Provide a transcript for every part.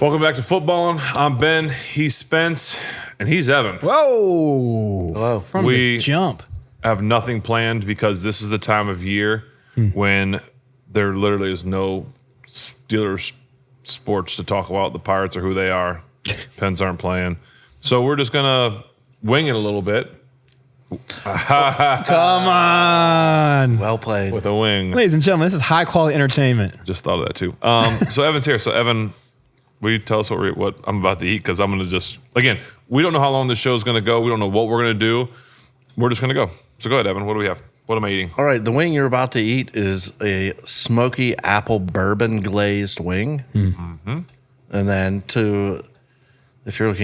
Welcome back to Footballin'. I'm Ben, he's Spence, and he's Evan. Whoa. Hello. From the jump. Have nothing planned because this is the time of year when there literally is no Steelers sports to talk about. The Pirates are who they are. Pens aren't playing. So we're just going to wing it a little bit. Come on. Well played. With a wing. Ladies and gentlemen, this is high quality entertainment. Just thought of that too. So Evan's here. So Evan, will you tell us what I'm about to eat? Because I'm going to just, again, we don't know how long this show is going to go. We don't know what we're going to do. We're just going to go. So go ahead, Evan. What do we have? What am I eating? All right, the wing you're about to eat is a smoky apple bourbon glazed wing. Mm-hmm. And then if you're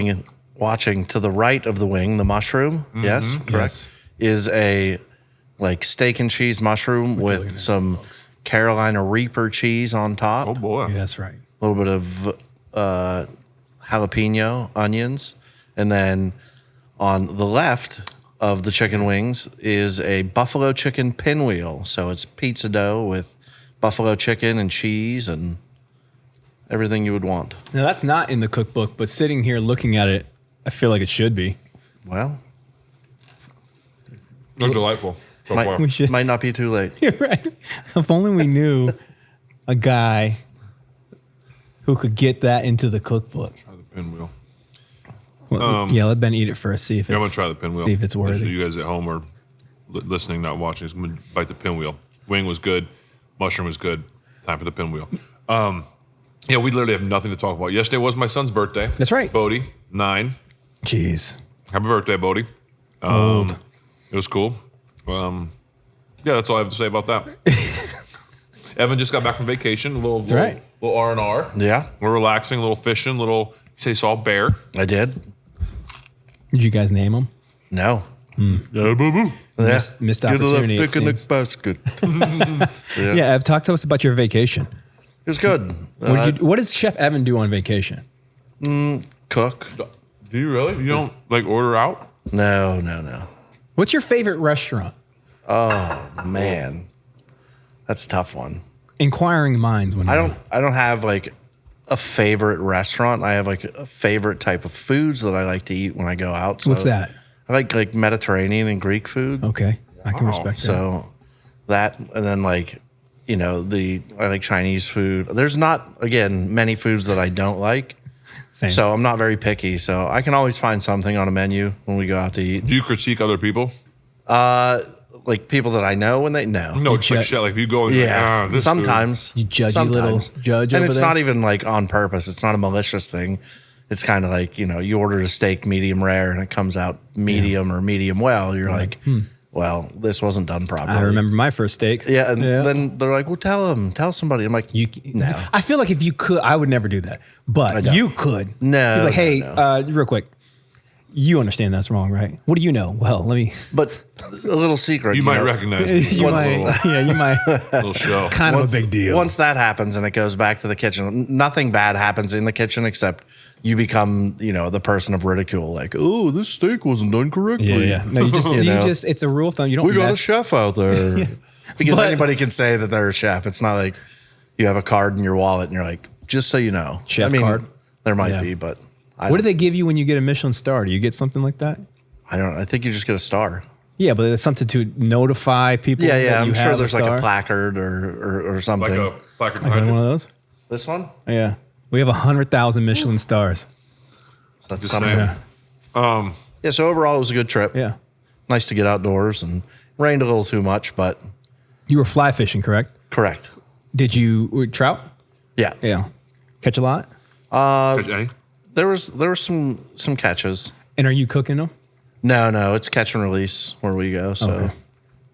watching to the right of the wing, the mushroom, yes, correct, Yes. is a like steak and cheese mushroom with some Carolina Reaper cheese on top. Oh, boy. Yeah, that's right. A little bit of jalapeno onions. And then on the left of the chicken wings is a buffalo chicken pinwheel. So it's pizza dough with buffalo chicken and cheese and everything you would want. Now, that's not in the cookbook, but sitting here looking at it, I feel like it should be. Well, They're delightful. So far. We should. might not be too late. You're right. If only we knew a guy who could get that into the cookbook. Try the pinwheel. Well, yeah, let Ben eat it first. See if it's, I'm going to try the pinwheel. See if it's So worthy. you guys at home are listening, not watching, I'm going to bite the pinwheel. Wing was good. Mushroom was good. Time for the pinwheel. Yeah, we literally have nothing to talk about. Yesterday was my son's birthday. That's right. Bodie, 9. Jeez. Happy birthday, Bodie. Old. It was cool. Yeah, that's all I have to say about that. Evan just got back from vacation. Little right. Little R&R. Yeah, We're relaxing, a little fishing, little, you say saw a bear. I did. Did you guys name him? No. Yeah, boo-boo. Missed opportunity. It Picnic seems. basket. Yeah, Ev, talk to us about your vacation. It was good. What does Chef Evan do on vacation? Cook? Do you really? You don't, order out? No. What's your favorite restaurant? Man, that's a tough one. Inquiring minds. When I don't have like a favorite restaurant. I have like a favorite type of foods that I like to eat when I go out. So What's that? I like Mediterranean and Greek food. Okay, I can respect that. So that, and then I like Chinese food. There's not, again, many foods that I don't like. Same. So I'm not very picky. So I can always find something on a menu when we go out to eat. Do you critique other people? Like people that I know when they know. No, it's like shit. Like if you go and you're Yeah, like, this sometimes. You judgy little judge And over it's there? not even like on purpose. It's not a malicious thing. It's kind of like, you order a steak medium rare and it comes out medium or medium well. You're like, well, this wasn't done properly. I remember my first steak. Yeah, and then they're like, well, tell somebody. I'm like, no. I feel like if you could, I would never do that. But don't. you could. No, You'd be like, hey, no. real quick. You understand that's wrong, right? What do you know? Well, let me. But a little secret. You might recognize me. You Little might. little show. Kind of a big deal. Once that happens and it goes back to the kitchen, nothing bad happens in the kitchen except you become, the person of ridicule. Like, oh, this steak wasn't done correctly. Yeah. No, you just, know? it's a rule of thumb. You don't. We got a mess- chef out there. Because But- anybody can say that they're a chef. It's not like you have a card in your wallet and you're like, just so you know. Chef card? There might Yeah. be, but What do they give you when you get a Michelin star? Do you get something like that? I don't know. I think you just get a star. Yeah, but it's something to notify people. Yeah, that I'm you sure have there's like star. a placard or something. Like a placard I got behind one you. of those. This one? Yeah, we have 100,000 Michelin stars. So that's Just something. saying. Yeah, so overall it was a good trip. Yeah, Nice to get outdoors and rained a little too much, but you were fly fishing, correct? correct. Did you trout? Yeah. Yeah, catch a lot. Catch any? There was some catches. And are you cooking them? No, it's catch and release where we go. So Okay.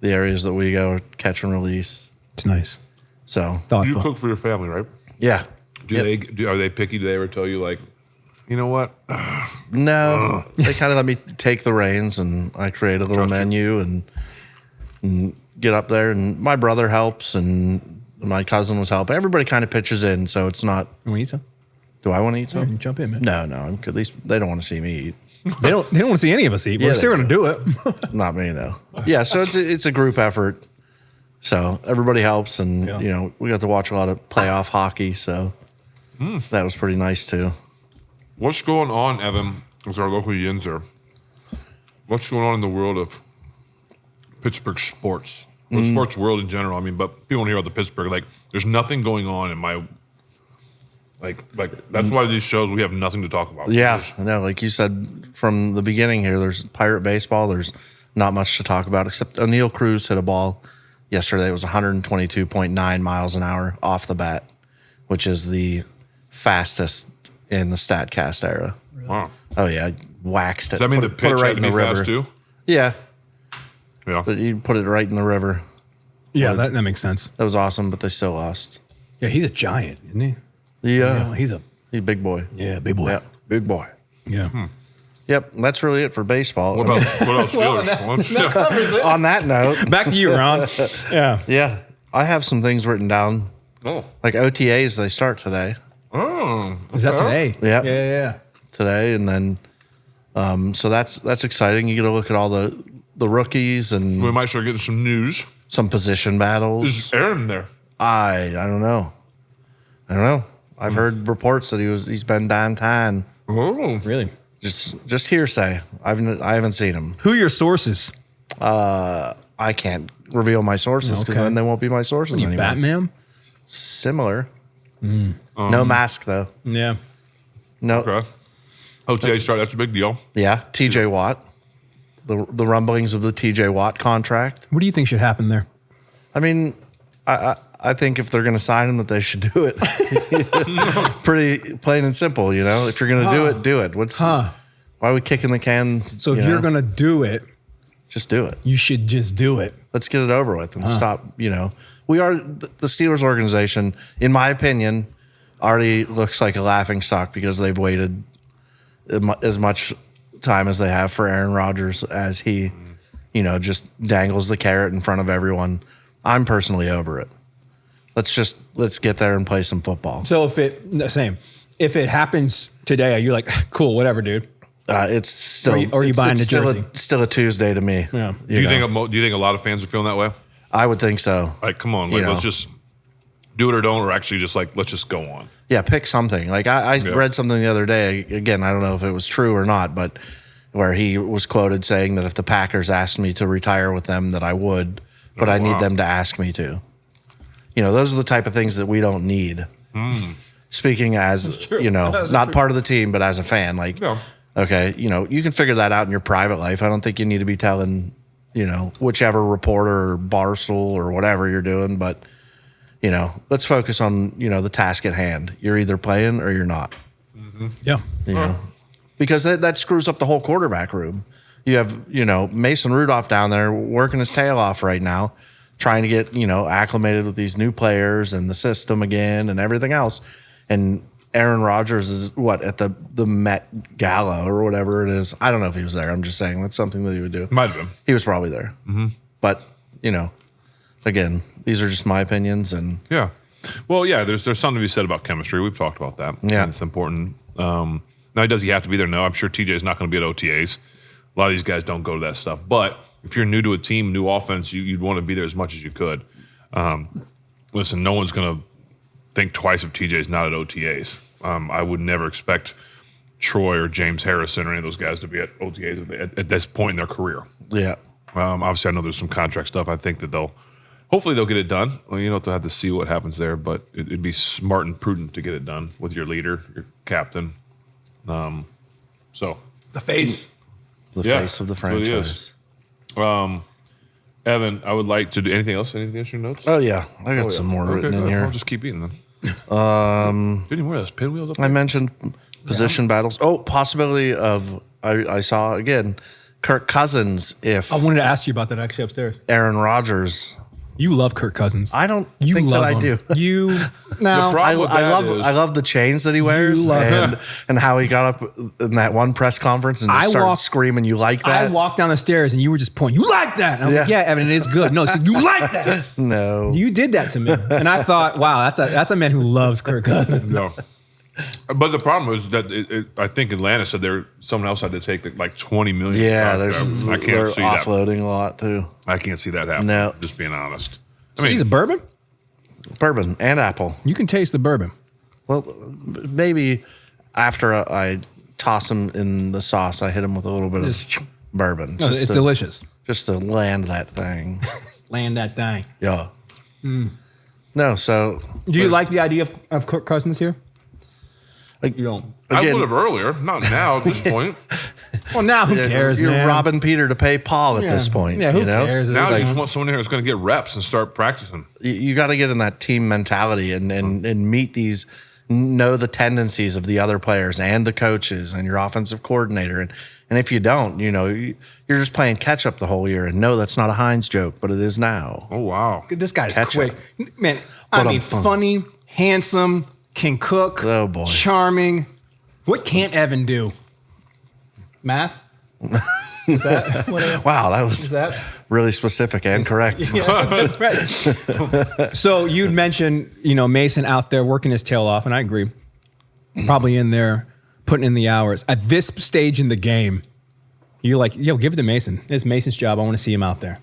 the areas that we go are catch and release. It's nice. So You Thoughtful. cook for your family, right? yeah. Are they picky? Do they ever tell you like, you know what? No, they kind of let me take the reins, and I create a little Trust you. menu and get up there. And my brother helps, and my cousin was helping. Everybody kind of pitches in, so it's not. You want to eat some? Do I want to eat some? Jump in, man. No, I'm, at least they don't want to see me eat. They don't want to see any of us eat. But Yeah, we're still they going to do it. Not me, though. Yeah, so it's a group effort. So everybody helps, and Yeah. we got to watch a lot of playoff hockey. So That was pretty nice too. What's going on, Evan, with our local yins there? What's going on in the world of Pittsburgh sports? Well, sports world in general, I mean, but people don't hear about the Pittsburgh. Like, there's nothing going on in my... Like that's why these shows, we have nothing to talk about. Yeah, I know. Like you said from the beginning here, there's Pirate baseball. There's not much to talk about except O'Neal Cruz hit a ball yesterday. It was 122.9 miles an hour off the bat, which is the fastest in the StatCast era. Wow. Oh, yeah. Waxed it. Does that mean the put pitch it right had in to the be river. fast too? Yeah. Yeah. But you put it right in the river. Yeah, that makes sense. That was awesome, but they still lost. Yeah, he's a giant, isn't he? Yeah. He's a big boy. big boy. Yeah, big boy. Yeah. Yep, that's really it for baseball. What about Steelers? On that note, Back to you, Ron. Yeah. yeah, I have some things written down. Oh. Like OTAs, they start today. Oh. Is that today? Yeah. Yeah. Today, and then so that's exciting. You get to look at all the rookies and We might start getting some news. some position battles. Is Aaron there? I don't know. I've heard reports that he's been downtown. Oh. Really? Just hearsay. I haven't seen him. Who are your sources? I can't reveal my sources because Okay. then they won't be my sources You anymore. Batman? Similar. No mask though. Yeah. No. Okay. OTA start, that's a big deal. Yeah. TJ Watt. The rumblings of the TJ Watt contract. What do you think should happen there? I mean, I think if they're going to sign him, that they should do it. Pretty plain and simple, you know. If you're going to do it, do it. Why are we kicking the can? So if you're going to do it, just do it. you should just do it. Let's get it over with and stop. You know, we are the Steelers organization. In my opinion, already looks like a laughing stock because they've waited as much time as they have for Aaron Rodgers as he, you know, just dangles the carrot in front of everyone. I'm personally over it. Let's get there and play some football. So if it happens today, you're like, cool, whatever, dude. It's still Or you buying the jersey? Still a Tuesday to me. Yeah. Do you think a lot of fans are feeling that way? I would think so. Like, come on, like, You know. let's just do it or don't, or actually just like, let's just go on. Yeah, pick something. Like I read something the other day. Again, I don't know if it was true or not, but where he was quoted saying that if the Packers asked me to retire with them, that I would, but I need them to ask me to. You know, those are the type of things that we don't need. Speaking as, you know, not part of the team, but as a fan, like, okay, you know, you can figure that out in your private life. I don't think you need to be telling, you know, whichever reporter or Barstool or whatever you're doing, but, you know, let's focus on, you know, the task at hand. You're either playing or you're not. Yeah. You know, because that screws up the whole quarterback room. You have, you know, Mason Rudolph down there working his tail off right now, trying to get, you know, acclimated with these new players and the system again and everything else. And Aaron Rodgers is at the Met Gala or whatever it is. I don't know if he was there. I'm just saying that's something that he would do. Might have been. He was probably there. But, you know, again, these are just my opinions. And Yeah. Well, yeah, there's something to be said about chemistry. We've talked about that. Yeah. And it's important. Now, does he have to be there? No. I'm sure TJ's not going to be at OTAs. A lot of these guys don't go to that stuff. But if you're new to a team, new offense, you'd want to be there as much as you could. Listen, no one's going to think twice if TJ's not at OTAs. I would never expect Troy or James Harrison or any of those guys to be at OTAs at this point in their career. yeah. Obviously, I know there's some contract stuff. I think that hopefully they'll get it done. Well, you know, they'll have to see what happens there, but it'd be smart and prudent to get it done with your leader, your captain. So The face. The Yeah, face of the that's what he franchise. is. Evan, I would like to do anything else? Anything else in your notes? Oh, yeah. I got some more written in good. here. I'll just keep eating them. Do any more of those pinwheels up I there? mentioned position battles. Oh, possibility of, I saw again, Kirk Cousins if I wanted to ask you about that actually upstairs. Aaron Rodgers. You love Kirk Cousins. I don't You think love that I him. do. You No, problem with that is- I love the chains that he wears love and how he got up in that one press conference and just started screaming, "You like that?" I walked down the stairs and you were just pointing. You like that? And I was like, Yeah. yeah, Evan, it is good. No, so you like that? No, You did that to me, and I thought, wow, that's a man who loves Kirk Cousins. No. But the problem is that I think Atlanta said someone else had to take like $20 million. yeah, I they're can't see that. offloading a lot too. I can't see that happening. No. Just being honest. So he's a bourbon. Bourbon and apple. You can taste the bourbon. Well, maybe after I toss them in the sauce, I hit them with a little bit of bourbon. No, it's delicious. Just to land that thing. Land that thing. Yeah. No, so. Do you like the idea of Kirk Cousins here? Like, You don't. I again, would have earlier, not now at this point. Well, now who cares, You're man? robbing Peter to pay Paul at this point. Yeah, who you know? cares? Now Like, you just want someone here that's going to get reps and start practicing. You got to get in that team mentality and meet these, know the tendencies of the other players and the coaches and your offensive coordinator. And if you don't, you're just playing catch up the whole year. And no, that's not a Heinz joke, but it is now. Oh, wow. this guy's Catch quick. Man, I mean, funny, handsome, can cook, Oh, boy. charming. What can't Evan do? Math? Is that what Wow, that was is that? really specific and correct. Yeah, that's right. So you'd mentioned, Mason out there working his tail off, and I agree. Probably in there putting in the hours. At this stage in the game, you're like, yo, give it to Mason. It's Mason's job. I want to see him out there.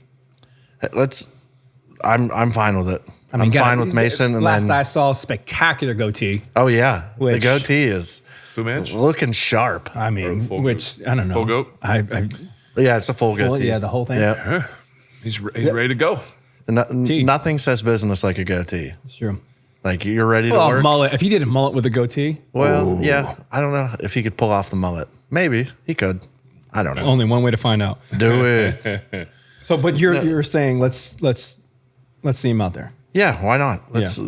I'm fine with it. I'm fine with Mason. And last then, I saw, spectacular goatee. oh yeah, the Which- goatee is Fu Manchu? looking sharp. I mean, full which I don't know. Full goat? Yeah, it's a full goatee. Well, yeah, the whole thing. Yeah, He's ready to go. nothing says business like a goatee. Sure. Like you're ready to Well, a work. mullet. If he did a mullet with a goatee, Well, yeah, I don't know if he could pull off the mullet. Maybe he could. I don't know. only one way to find out. Do it. So, but you're saying let's see him out there. Yeah, why not? Let's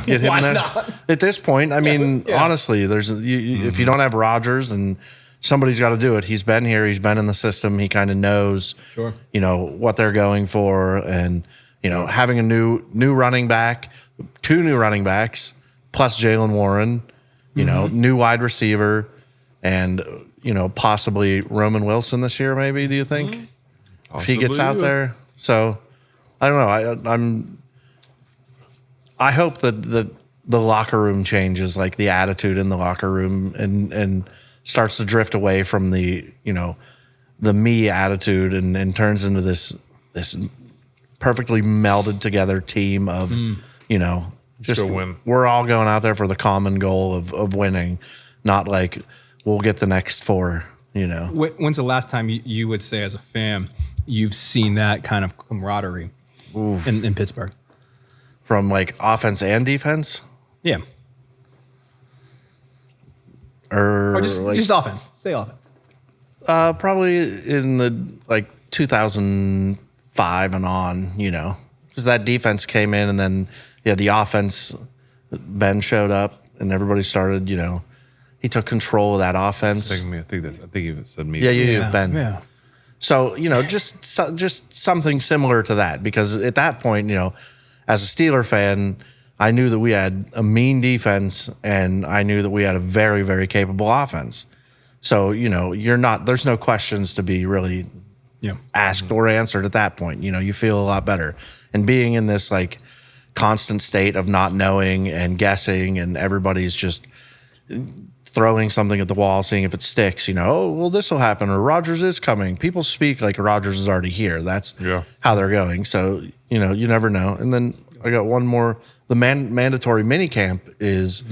get him Why there. not? At this point, I mean, yeah. honestly, there's if you don't have Rodgers and somebody's got to do it. He's been here. He's been in the system. He kind of knows, Sure. what they're going for, and having a new running back, 2 new running backs, plus Jalen Warren, new wide receiver, and possibly Roman Wilson this year. Maybe do you think if he gets out Possibly, yeah. there? So I don't know. I hope that the locker room changes, like the attitude in the locker room, and starts to drift away from the me attitude and turns into this perfectly melded together team of just Go win. we're all going out there for the common goal of winning, not like we'll get the next 4. When's the last time you would say, as a fan, you've seen that kind of camaraderie in Pittsburgh? From like offense and defense, Yeah. or Or just offense. Say offense. probably in the like 2005 and on, because that defense came in and then the offense. Ben showed up and everybody started. He took control of that offense. I think you said me. Yeah, Ben. Yeah. So just something similar to that, because at that point, as a Steeler fan, I knew that we had a mean defense and I knew that we had a very, very capable offense. So there's no questions to be really Yeah. asked or answered at that point. You feel a lot better, and being in this like constant state of not knowing and guessing, and everybody's just throwing something at the wall, seeing if it sticks. Oh, well, this will happen, or Rodgers is coming. People speak like Rodgers is already here. That's how they're going. So you never know. And then I got one more. The mandatory mini camp is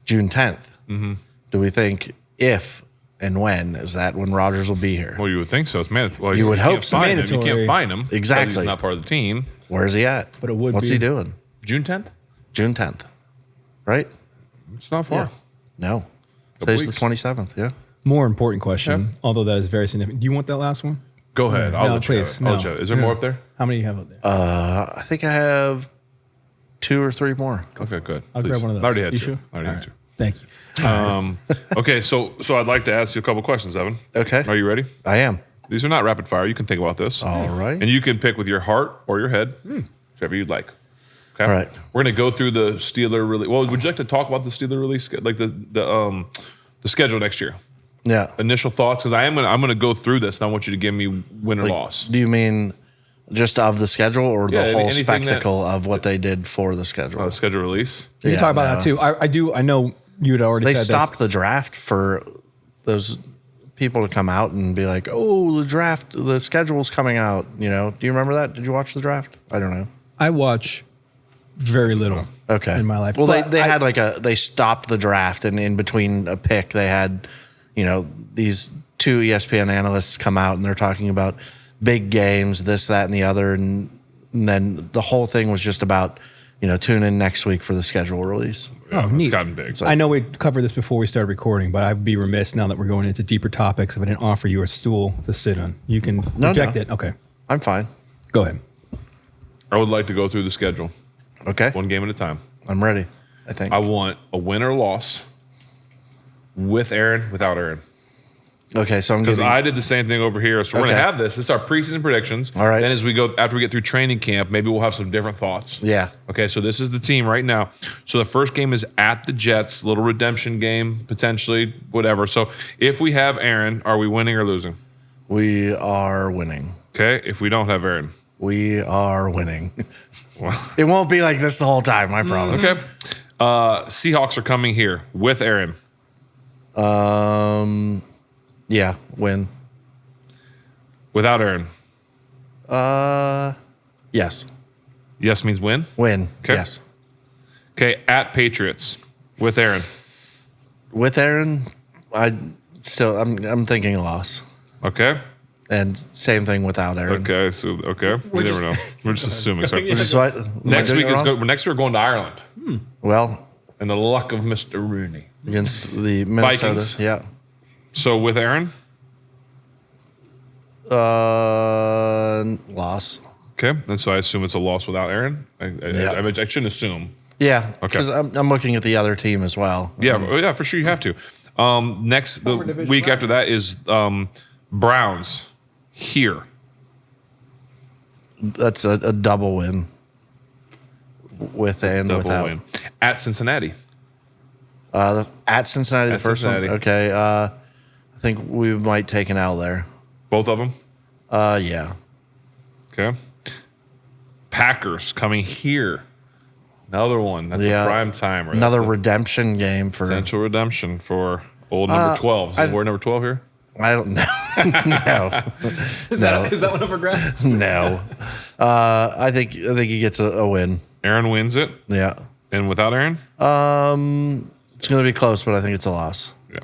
June 10th. Mm-hmm. Do we think if and when is that when Rodgers will be here? Well, you would think so. It's mandatory. Well, You would hope so. You Mandatory. can't find him. Exactly. Because he's not part of the team. Where is he at? But it would What's be. he doing? June 10th? June 10th, right? It's not far. No. Today's the weeks. 27th, yeah. More important question, although that is very significant. Do you want that last one? Go ahead. I'll No, let you please. have it. I'll No. let you have it. Is there more up there? How many do you have up there? I think I have 2 or 3 more. Okay, good. I'll Please. grab one of those. I already had You 2. sure? I already All had right. Thank you. 2. Okay, so I'd like to ask you a couple questions, Evan. Okay. Are you ready? I am. These are not rapid fire. You can think about this. All right. And you can pick with your heart or your head, whichever you'd like. Okay. All right. We're going to go through the Steeler release. Well, would you like to talk about the Steeler release, like the schedule next year? Yeah. Initial thoughts, because I'm gonna go through this, and I want you to give me win or loss. Do you mean just of the schedule, or the whole anything spectacle of what they did for the schedule? Schedule release. You can talk about that too. I know you had already They said stopped the draft for those people to come out and be like, "Oh, the schedule's coming out." Do you remember that? Did you watch the draft? I don't know. I watch very little. Okay. In my life. Well, But they had they stopped the draft, and in between a pick, they had, these two ESPN analysts come out and they're talking about big games, this, that, and the other, and then the whole thing was just about, tune in next week for the schedule release. Oh, It's neat. gotten big. I know we covered this before we started recording, but I'd be remiss now that we're going into deeper topics if I didn't offer you a stool to sit on. You can reject it. Okay. I'm fine. Go ahead. I would like to go through the schedule Okay. one game at a time. I'm ready, I think. I want a win or loss with Aaron, without Aaron. Okay, so I'm Because giving. I did the same thing over here. So we're going Okay. to have this. This is our preseason predictions. All right. Then as we go, after we get through training camp, maybe we'll have some different thoughts. Yeah. Okay, so this is the team right now. So the first game is at the Jets, little redemption game, potentially, whatever. So if we have Aaron, are we winning or losing? We are winning. Okay, if we don't have Aaron. We are winning. Well, It won't be like this the whole time, I promise. okay. Seahawks are coming here with Aaron. Yeah, win. Without Aaron. Yes. Yes means win. Win. Okay. Yes. Okay, at Patriots with Aaron. With Aaron, I'm thinking a loss. Okay. And same thing without Aaron. Okay. So we never know. We're just assuming. Sorry. Which is what? am I Next doing week it is wrong? next we're going to Ireland. Well, And the luck of Mr. Rooney. against the Minnesota. Vikings. Yeah. So with Aaron. Loss. Okay. And so I assume it's a loss without Aaron. I shouldn't assume. Yeah. Okay. Because I'm looking at the other team as well. Yeah, for sure you have to. The week after that is Browns here. That's a double win. With and Double without. win. At Cincinnati. At Cincinnati, the At first Cincinnati. one. Okay. I think we might take an L there. Both of them. Yeah. Okay. Packers coming here. Another one. That's Yeah. a prime timer. Another That's a redemption game for. potential redemption for old number 12. Is we're number 12 here? I don't know. No. Is that one up for grabs? No. I think he gets a win. Aaron wins it. Yeah. And without Aaron? It's going to be close, but I think it's a loss. Yeah.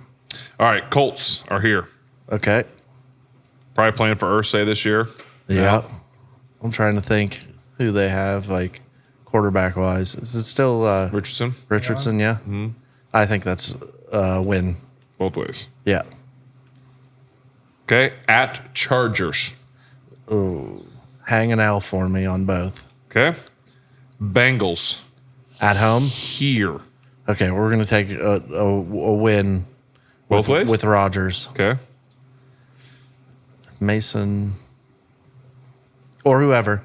All right. Colts are here. Okay. Probably playing for Ursay this year. Yeah. I'm trying to think who they have, like, quarterback wise. Is it still Richardson. Richardson? Yeah. Mm-hmm. I think that's a win. Both ways. Yeah. Okay. At Chargers. Hang an L for me on both. Okay. Bengals At home? here. Okay, we're going to take a win Both ways? with Rodgers. Okay. Mason or whoever.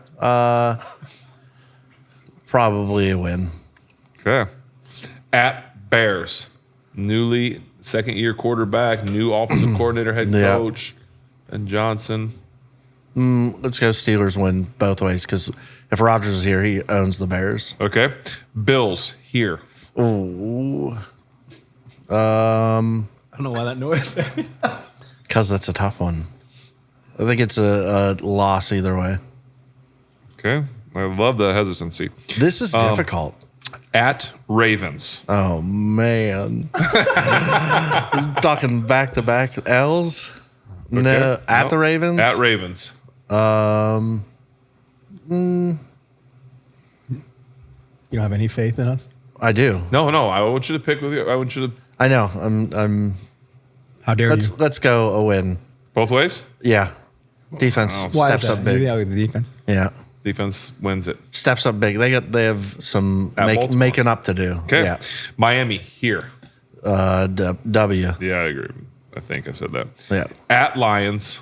Probably a win. Okay. At Bears. Newly second year quarterback, new offensive coordinator, head Yeah. coach, and Johnson. Let's go Steelers win both ways because if Rodgers is here, he owns the Bears. Okay. Bills here. Ooh. I don't know why that noise. Because that's a tough one. I think it's a loss either way. Okay. I love the hesitancy. This is difficult. At Ravens. Oh, man. Talking back-to-back L's? No. Okay. At No. the Ravens? At Ravens. You don't have any faith in us? I do. No. I want you to pick with you. I want you to I know. I'm. How dare you? Let's go a win. both ways. Yeah. Defense Why steps is that? up big. Maybe the defense. Yeah. Defense wins it. Steps up big. They have some At Baltimore. making up to do. Okay. Yeah. Miami here. W. Yeah, I agree. I think I said that. Yeah. At Lions.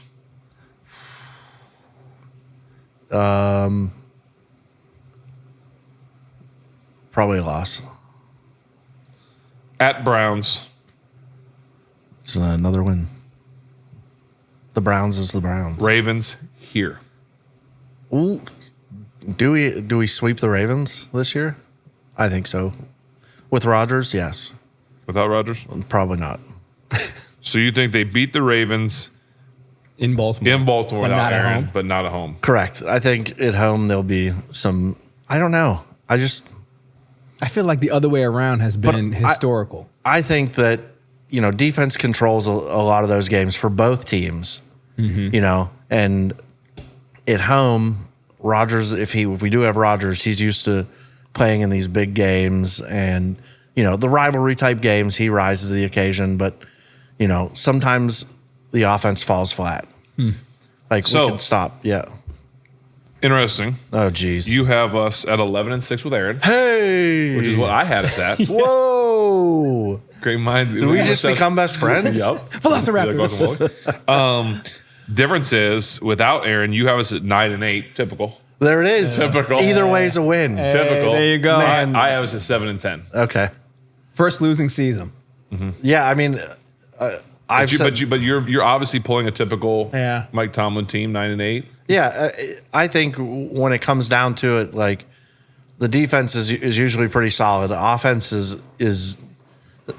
Probably a loss. At Browns. It's another win. The Browns is the Browns. Ravens here. Ooh. Do we sweep the Ravens this year? I think so. With Rodgers, yes. Without Rodgers. Probably not. So you think they beat the Ravens In Baltimore. in Baltimore But without not at Aaron, home? but not at home? Correct. I think at home there'll be some. I don't know. I feel like the other way around has been historical. I think that, defense controls a lot of those games for both teams, and at home, Rodgers, if we do have Rodgers, he's used to playing in these big games and, the rivalry type games, he rises to the occasion, but, sometimes the offense falls flat. Like we can stop. Yeah. Interesting. Oh, geez. You have us at 11-6 with Aaron. Hey. Which is what I had us at. Whoa. Great minds. Did we just become best friends? Yep. Velociraptor. Difference is, without Aaron, you have us at 9-8. Typical. There it is. Typical. Either way's a win. Typical. There you go. Man. I have us at 7-10. Okay. First losing season. Yeah, I mean, But you're obviously pulling a typical Mike Tomlin team, 9-8. Yeah, I think when it comes down to it, like the defense is usually pretty solid. The offense is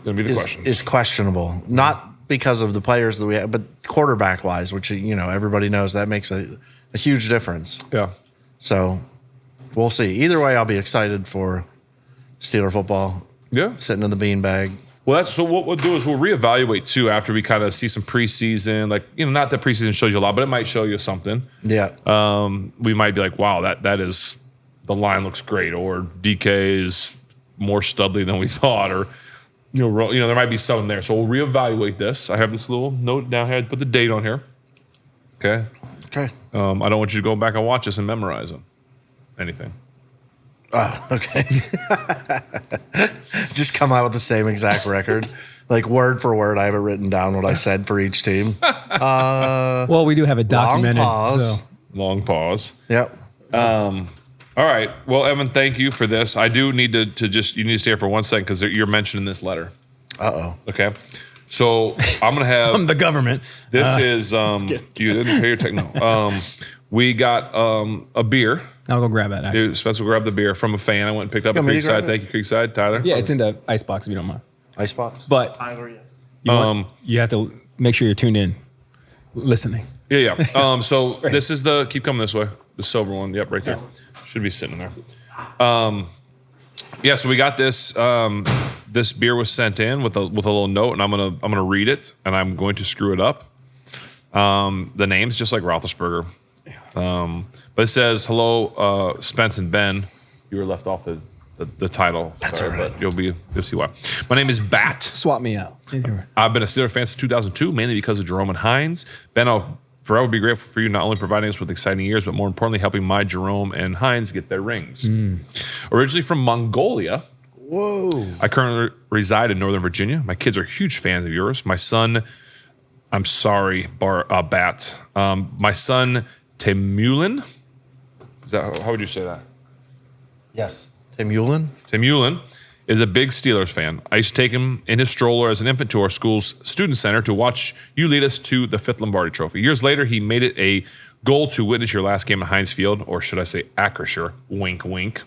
Gonna be the question. Is questionable, not because of the players that we have, but quarterback wise, which everybody knows that makes a huge difference. Yeah. So we'll see. Either way, I'll be excited for Steeler football. Yeah. Sitting in the beanbag. Well, so what we'll do is we'll reevaluate too after we kind of see some preseason. Like, not that preseason shows you a lot, but it might show you something. Yeah. We might be like, wow, that is, the line looks great, or DK is more studly than we thought, or there might be something there. So we'll reevaluate this. I have this little note down here. I put the date on here. Okay. Okay. I don't want you to go back and watch this and memorize them. Anything. Oh, okay. Just come out with the same exact record. Like word for word, I have it written down what I said for each team. Well, we do have it documented. Long pause. Yep. All right. Well, Evan, thank you for this. I do need to just, you need to stay here for 1 second because you're mentioning this letter. Uh-oh. Okay. So I'm going to have. From the government. This is, you didn't pay your tech. No. We got a beer. I'll go grab it. Dude, Spence will grab the beer from a fan. I went and picked up at Creekside. Thank you, Creekside. Tyler? Yeah, it's in the icebox if you don't mind. Icebox? But Tyler, yes. you have to make sure you're tuned in, listening. Yeah. So this is keep coming this way. The silver one. Yep, right there. Should be sitting there. Yeah, so we got this. This beer was sent in with a little note, and I'm gonna read it, and I'm going to screw it up. The name's just like Roethlisberger. But it says, hello, Spence and Ben. You were left off the title. That's all right. But you'll see why. My name is Bat. Swap me out. I've been a Steelers fan since 2002, mainly because of Jerome and Hines. Ben, I'll forever be grateful for you not only providing us with exciting years, but more importantly, helping my Jerome and Hines get their rings. Originally from Mongolia. Whoa. I currently reside in Northern Virginia. My kids are huge fans of yours. My son, I'm sorry, Bat. My son, Temulin. Is that how would you say that? Yes. Temulin? Temulin is a big Steelers fan. I used to take him in his stroller as an infant to our school's student center to watch you lead us to the 5th Lombardi Trophy. Years later, he made it a goal to witness your last game at Heinz Field, or should I say Acrisure, wink, wink.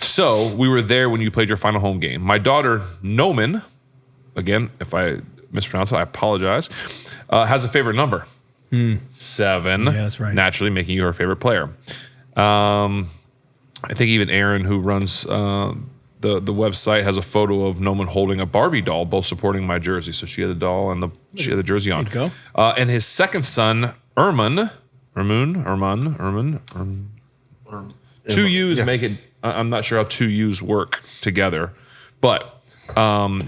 So we were there when you played your final home game. My daughter, Noman, again, if I mispronounce it, I apologize, has a favorite number. 7. Yeah, that's right. Naturally making you her favorite player. I think even Aaron, who runs the website, has a photo of Noman holding a Barbie doll, both supporting my jersey. So she had the doll and she had the jersey on. There you go. And his second son, Erman. Two U's make it. I'm not sure how two U's work together, but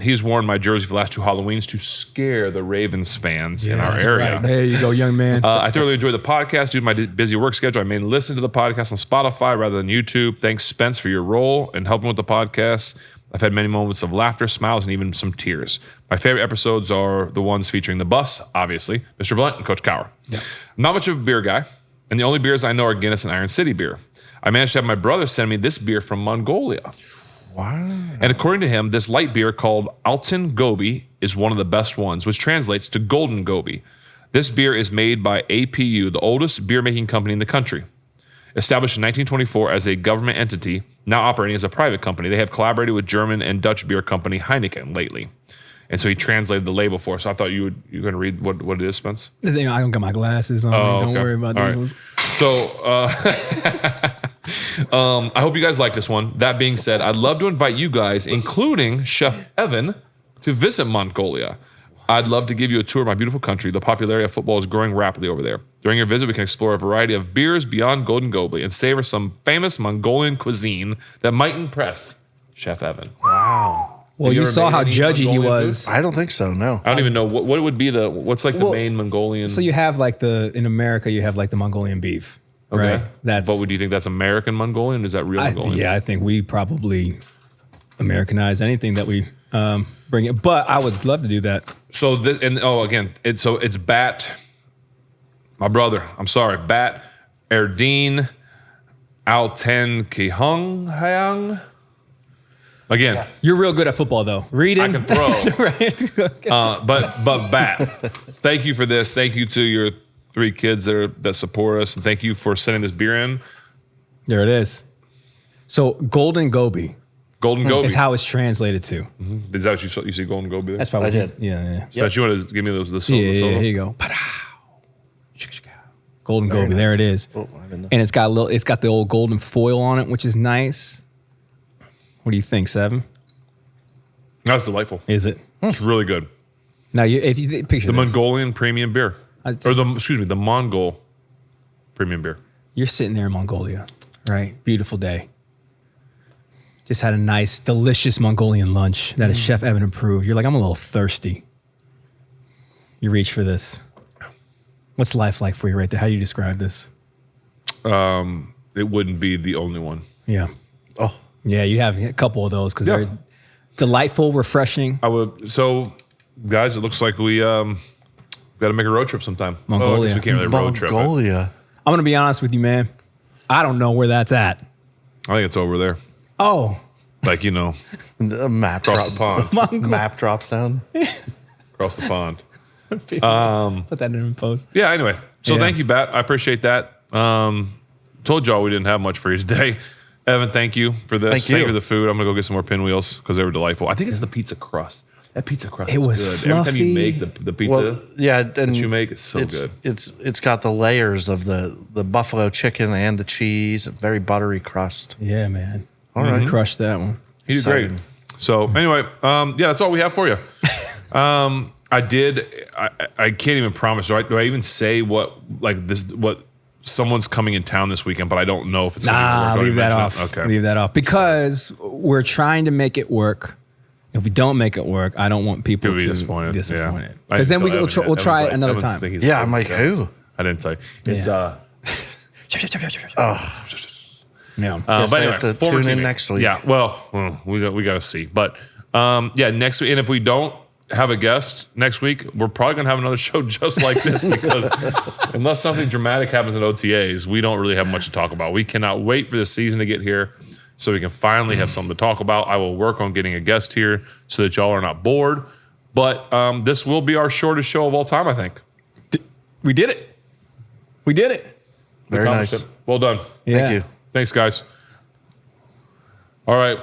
he's worn my jersey for the last 2 Halloweens to scare the Ravens fans in our area. Right. There you go, young man. I thoroughly enjoy the podcast due to my busy work schedule. I mainly listen to the podcast on Spotify rather than YouTube. Thanks, Spence, for your role in helping with the podcast. I've had many moments of laughter, smiles, and even some tears. My favorite episodes are the ones featuring the bus, obviously, Mr. Blunt and Coach Cower. Yeah. I'm not much of a beer guy, and the only beers I know are Guinness and Iron City beer. I managed to have my brother send me this beer from Mongolia. Wow. And according to him, this light beer called Altan Gobi is one of the best ones, which translates to Golden Gobi. This beer is made by APU, the oldest beer-making company in the country. Established in 1924 as a government entity, now operating as a private company, they have collaborated with German and Dutch beer company Heineken lately. And so he translated the label for us. So I thought you're going to read what it is, Spence? I don't got my glasses on. Don't worry about those ones. So I hope you guys like this one. That being said, I'd love to invite you guys, including Chef Evan, to visit Mongolia. I'd love to give you a tour of my beautiful country. The popularity of football is growing rapidly over there. During your visit, we can explore a variety of beers beyond Golden Gobley and savor some famous Mongolian cuisine that might impress Chef Evan. Wow. Well, you saw how judgy he was. I don't think so. No. I don't even know what would be what's like the main Mongolian. So you have like in America, you have like the Mongolian beef. Okay. Right. But do you think that's American Mongolian? Is that real Mongolian? Yeah, I think we probably Americanize anything that we bring it. But I would love to do that. So it's Bat. My brother. I'm sorry, Bat Erdine Alten Kihung Hayang. Again, Yes. You're real good at football, though. Reading, I can throw. right? Okay. But Bat, thank you for this. Thank you to your 3 kids that support us, and thank you for sending this beer in. There it is. So Golden Goby Golden Goby is how it's translated to. Mm-hmm. Is that what you see Golden Goby there? That's probably I did. Yeah. Spence, you want to give me the solo? Yeah, here you go. Golden Goby, there it is. Oh, I'm in the- And it's got the old golden foil on it, which is nice. What do you think, Seven? That's delightful. Is it? It's really good. Now, if you picture The this, Mongolian premium beer, the Mongol premium beer. you're sitting there in Mongolia, right? Beautiful day. Just had a nice, delicious Mongolian lunch that is Chef Evan approved. You're like, I'm a little thirsty. You reach for this. What's life like for you right there? How do you describe this? It wouldn't be the only one. Yeah. Oh, Yeah, you have a couple of those because they're delightful, refreshing. I would. So, guys, it looks like we got to make a road trip sometime. Mongolia. Oh, I guess we can't really road trip. Mongolia. I'm going to be honest with you, man. I don't know where that's at. I think it's over there. Oh, Like, The map across drop. the pond. Map drops down. Across the pond. put that in post. Yeah, anyway. So Yeah. thank you, Bat. I appreciate that. Told y'all we didn't have much for you today. Evan, thank you for this. Thank you. for the food. I'm going to go get some more pinwheels because they were delightful. I think it's the pizza crust. That pizza crust It is was good. Every time you fluffy. make the pizza Well, yeah, and that you make, it's so good. It's got the layers of the buffalo chicken and the cheese, very buttery crust. Yeah, man. All right. Crushed that one. He did great. Exciting. So anyway, that's all we have for you. I can't even promise. Do I even say what someone's coming in town this weekend? But I don't know if it's Nah, gonna be work. leave that off. Okay. Leave that off. Because we're trying to make it work. If we don't make it work, I don't want people He'll be to disappointed. disappointed. I Because then didn't we'll tell Evan yet. try Evan's it another Evan's time. thinking he's Yeah, I'm like, who? I didn't tell you. It's Yeah. Yeah. Guess but they anyway, have to former tune in teammate. next week. Yeah, well, we got to see. But next week, and if we don't have a guest next week, we're probably going to have another show just like this because unless something dramatic happens at OTAs, we don't really have much to talk about. We cannot wait for this season to get here so we can finally have something to talk about. I will work on getting a guest here so that y'all are not bored. But this will be our shortest show of all time, I think. We did it. We did it. Very Accomplished nice. it. Well done. Yeah. Thank you. Thanks, guys. All right.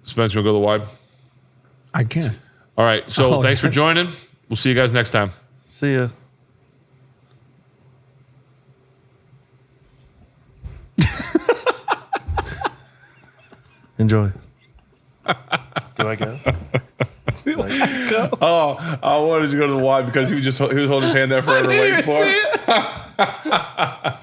Spence, you want to go to the wide? I can. All right. So Oh, thanks for yeah. joining. We'll see you guys next time. See ya. Enjoy. Do I go? Oh, I wanted to go to the wide because he was holding his hand there forever waiting for it.